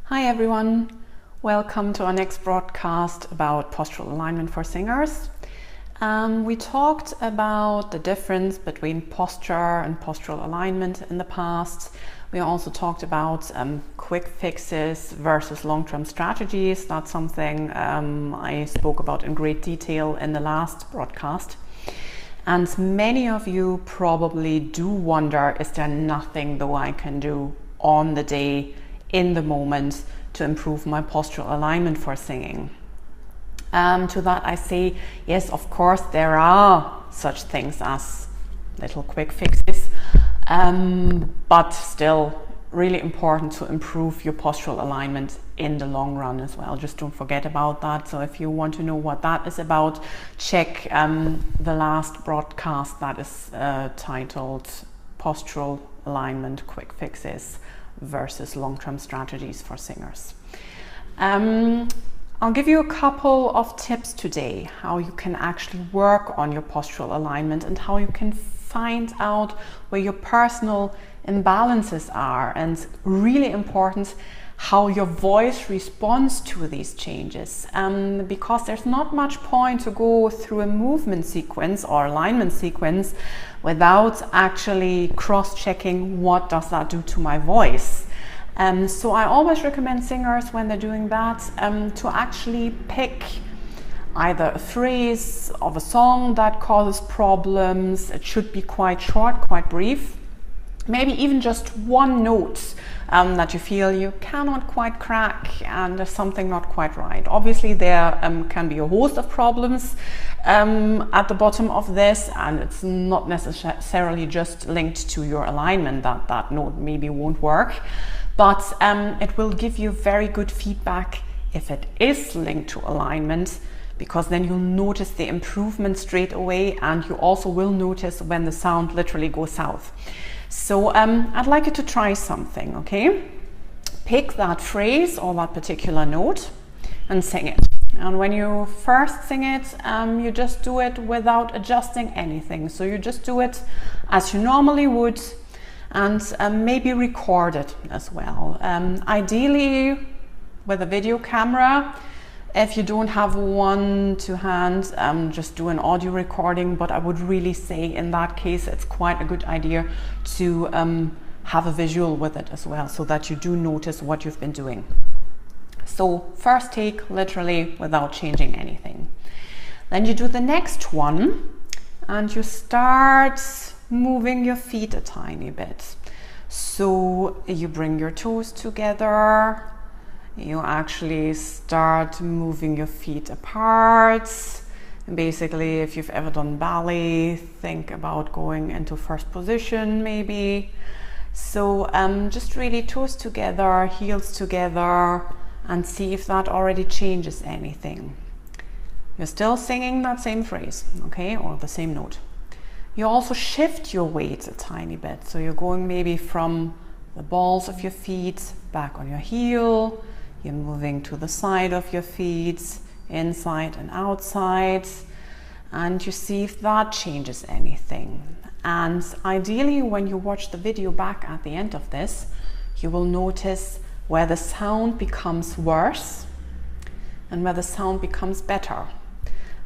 Hi everyone, welcome to our next broadcast about postural alignment for singers. We talked about the difference between posture and postural alignment in the past. We also talked about quick fixes versus long-term strategies. That's something I spoke about in great detail in the last broadcast. And many of you probably do wonder, is there nothing though I can do on the day, in the moment, to improve my postural alignment for singing? To that I say, yes, of course there are such things as little quick fixes, but still really important to improve your postural alignment in the long run as well. Just don't forget about that. So if you want to know what that is about, check the last broadcast that is titled Postural Alignment Quick Fixes versus long-term strategies for singers. I'll give you a couple of tips today how you can actually work on your postural alignment and how you can find out where your personal imbalances are, and really important, how your voice responds to these changes, because there's not much point to go through a movement sequence or alignment sequence without actually cross-checking what does that do to my voice. So I always recommend singers, when they're doing that, to actually pick either a phrase of a song that causes problems. It should be quite short, quite brief. Maybe even just one note that you feel you cannot quite crack and there's something not quite right. Obviously there can be a host of problems at the bottom of this, and it's not necessarily just linked to your alignment that note maybe won't work, but it will give you very good feedback if it is linked to alignment, because then you'll notice the improvement straight away, and you also will notice when the sound literally goes south. So I'd like you to try something, okay? Pick that phrase or that particular note and sing it. And when you first sing it, you just do it without adjusting anything. So you just do it as you normally would, and maybe record it as well. Ideally with a video camera. If you don't have one to hand, just do an audio recording, but I would really say in that case it's quite a good idea to have a visual with it as well, so that you do notice what you've been doing. So first take, literally without changing anything. Then you do the next one and you start moving your feet a tiny bit. So you bring your toes together. You actually start moving your feet apart. Basically, if you've ever done ballet, think about going into first position maybe. So just really toes together, heels together, and see if that already changes anything. You're still singing that same phrase, okay, or the same note. You also shift your weight a tiny bit. So you're going maybe from the balls of your feet back on your heel. You're moving to the side of your feet, inside and outside, and you see if that changes anything. And ideally, when you watch the video back at the end of this, you will notice where the sound becomes worse and where the sound becomes better.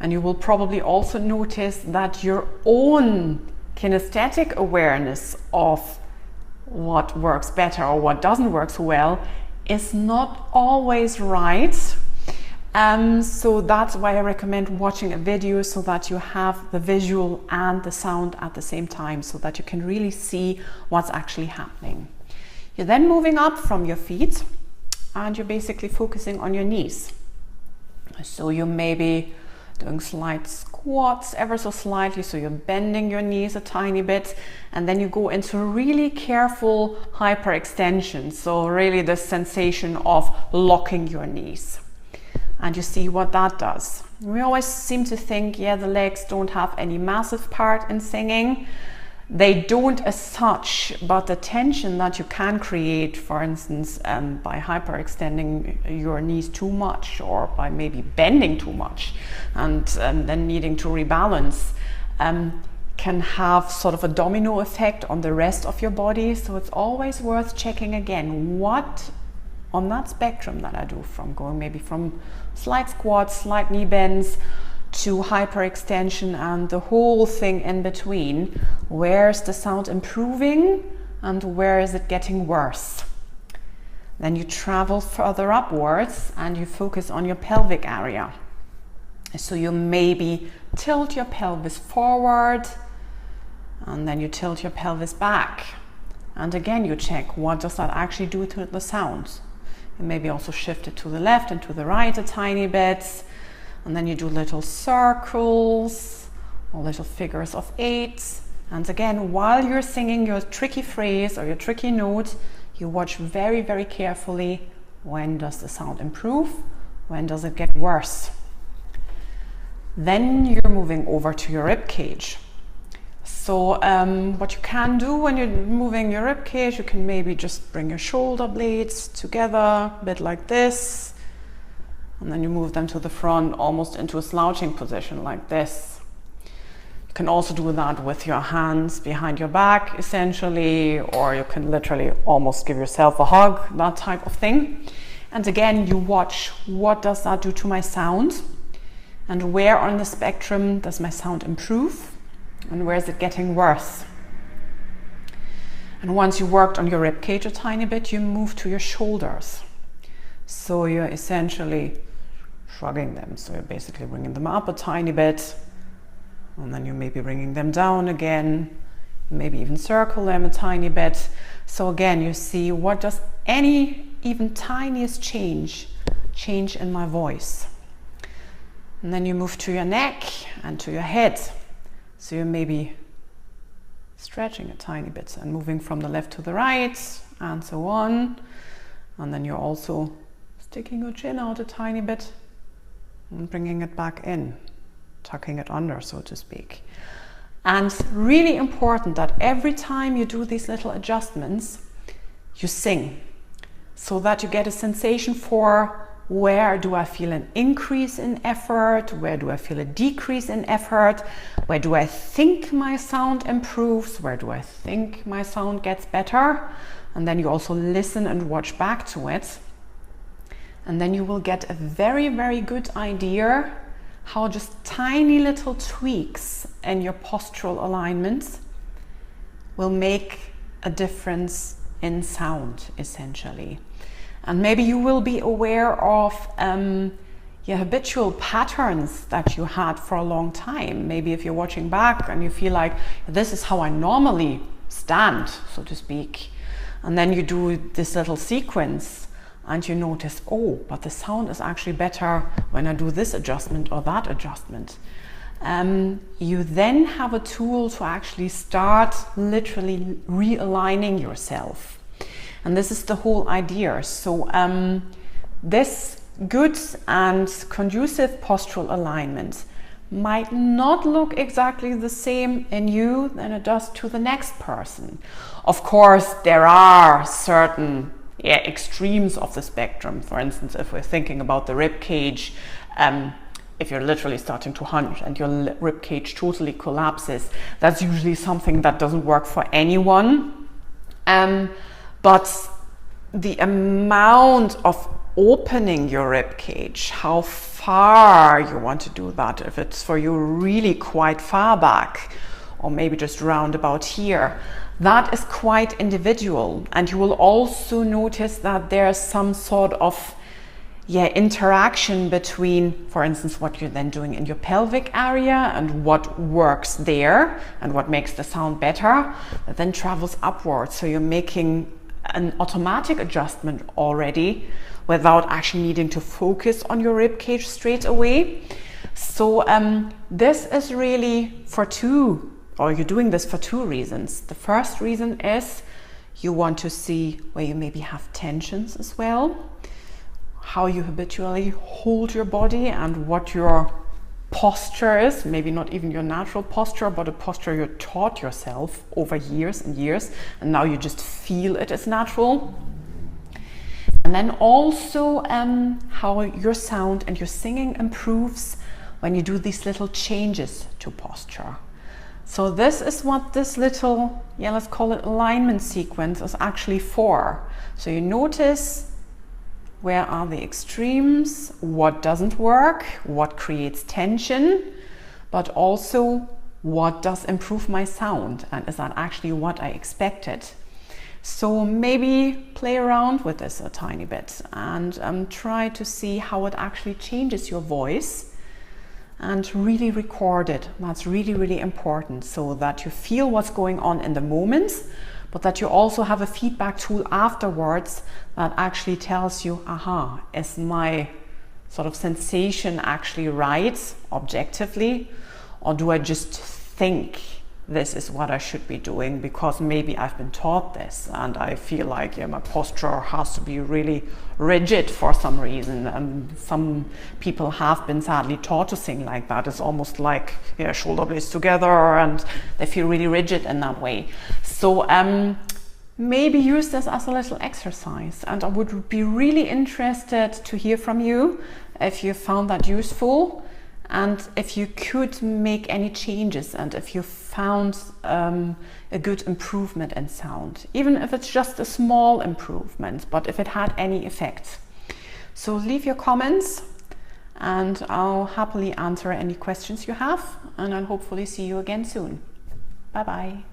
And you will probably also notice that your own kinesthetic awareness of what works better or what doesn't work so well is not always right. So that's why I recommend watching a video, so that you have the visual and the sound at the same time, so that you can really see what's actually happening. You're then moving up from your feet and you're basically focusing on your knees. So you may be doing slight squats ever so slightly, so you're bending your knees a tiny bit, and then you go into really careful hyperextension, so really the sensation of locking your knees, and you see what that does. We always seem to think, yeah, the legs don't have any massive part in singing. They don't as such, but the tension that you can create, for instance, by hyperextending your knees too much, or by maybe bending too much and then needing to rebalance, can have sort of a domino effect on the rest of your body. So it's always worth checking again, what on that spectrum that I do, from going maybe from slight squats, slight knee bends, to hyperextension and the whole thing in between, where's the sound improving and where is it getting worse? Then you travel further upwards and you focus on your pelvic area. So you maybe tilt your pelvis forward and then you tilt your pelvis back. And again, you check, what does that actually do to the sound? You maybe also shift it to the left and to the right a tiny bit. And then you do little circles or little figures of 8. And again, while you're singing your tricky phrase or your tricky note, you watch very, very carefully, when does the sound improve? When does it get worse? Then you're moving over to your rib cage. So what you can do when you're moving your rib cage, you can maybe just bring your shoulder blades together, a bit like this. And then you move them to the front, almost into a slouching position like this. You can also do that with your hands behind your back, essentially, or you can literally almost give yourself a hug, that type of thing. And again, you watch, what does that do to my sound? And where on the spectrum does my sound improve? And where is it getting worse? And once you worked on your rib cage a tiny bit, you move to your shoulders. So you're essentially shrugging them. So you're basically bringing them up a tiny bit, and then you may be bringing them down again, maybe even circle them a tiny bit. So again, you see, what does any even tiniest change in my voice? And then you move to your neck and to your head. So you may be stretching a tiny bit and moving from the left to the right and so on. And then you're also sticking your chin out a tiny bit and bringing it back in, tucking it under, so to speak. And really important that every time you do these little adjustments, you sing, so that you get a sensation for, where do I feel an increase in effort? Where do I feel a decrease in effort? Where do I think my sound improves? Where do I think my sound gets better? And then you also listen and watch back to it. And then you will get a very, very good idea how just tiny little tweaks in your postural alignments will make a difference in sound, essentially. And maybe you will be aware of your habitual patterns that you had for a long time. Maybe if you're watching back and you feel like, this is how I normally stand, so to speak. And then you do this little sequence and you notice, oh, but the sound is actually better when I do this adjustment or that adjustment. You then have a tool to actually start literally realigning yourself. And this is the whole idea. So this good and conducive postural alignment might not look exactly the same in you than it does to the next person. Of course, there are certain extremes of the spectrum. For instance, if we're thinking about the rib cage, if you're literally starting to hunch and your rib cage totally collapses, that's usually something that doesn't work for anyone. But the amount of opening your rib cage, how far you want to do that, if it's for you really quite far back, or maybe just round about here, that is quite individual. And you will also notice that there's some sort of interaction between, for instance, what you're then doing in your pelvic area and what works there and what makes the sound better, that then travels upwards. So you're making an automatic adjustment already without actually needing to focus on your rib cage straight away. So this is really you're doing this for two reasons. The first reason is you want to see where you maybe have tensions as well, how you habitually hold your body and what your posture is, maybe not even your natural posture, but a posture you taught yourself over years and years, and now you just feel it is natural. And then also how your sound and your singing improves when you do these little changes to posture. So this is what this little, let's call it alignment sequence is actually for. So you notice where are the extremes, what doesn't work, what creates tension, but also what does improve my sound, and is that actually what I expected? So maybe play around with this a tiny bit and try to see how it actually changes your voice, and really record it. That's really, really important, so that you feel what's going on in the moment, but that you also have a feedback tool afterwards that actually tells you, aha, is my sort of sensation actually right objectively, or do I just think this is what I should be doing because maybe I've been taught this and I feel like my posture has to be really rigid for some reason, and some people have been sadly taught to sing like that. It's almost like shoulder blades together and they feel really rigid in that way. So maybe use this as a little exercise, and I would be really interested to hear from you if you found that useful, and if you could make any changes, and if you found a good improvement in sound, even if it's just a small improvement, but if it had any effect. So leave your comments and I'll happily answer any questions you have, and I'll hopefully see you again soon. Bye bye.